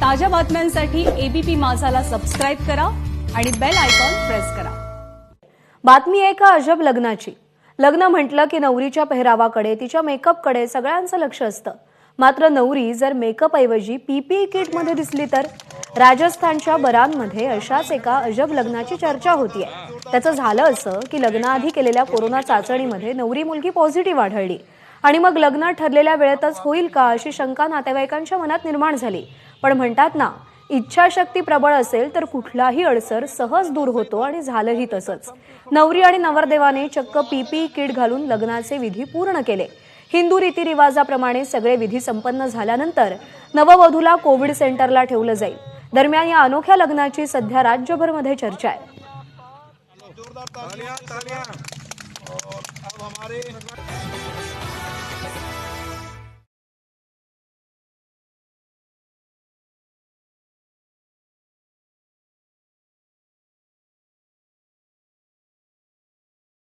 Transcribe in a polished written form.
ताज्या बातम्यांसाठी ABP माझाला subscribe करा आणि बेल आयकॉन प्रेस करा। बातमी एका अजब लग्नाची। लग्न म्हटलं की नवरीच्या पेहरावाकडे, तिच्या मेकअपकडे सगळ्यांचं लक्ष असतं। मात्र नवरी जर मेकअप ऐवजी पीपीई किट मध्ये दिसली तर राजस्थानच्या बरानमध्ये अशाच एका अजब लग्नाची चर्चा होतीये। त्याचं झालं असं की लग्नाआधी केलेल्या कोरोना चाचणीमध्ये नवरी मुलगी पॉझिटिव्ह आढळली आणि मग लग्न ठरलेल्या वेळेतच होईल का अशी शंका नातेवाईकांच्या मनात निर्माण झाली। पण म्हणतात ना, इच्छाशक्ती प्रबळ असेल तर कुठलाही अडसर सहज दूर होतो आणि झालंही तसंच। नवरी आणि नवरदेवाने चक्क पीपीई किट घालून लग्नाचे विधी पूर्ण केले। हिंदू रीतिरिवाजाप्रमाणे सगळे विधी संपन्न झाल्यानंतर नववधूला कोविड सेंटरला ठेवलं जाईल। दरम्यान या अनोख्या लग्नाची सध्या राज्यभरमध्ये चर्चा आहे। जोरदार तालियां तालियां। और अब हमारे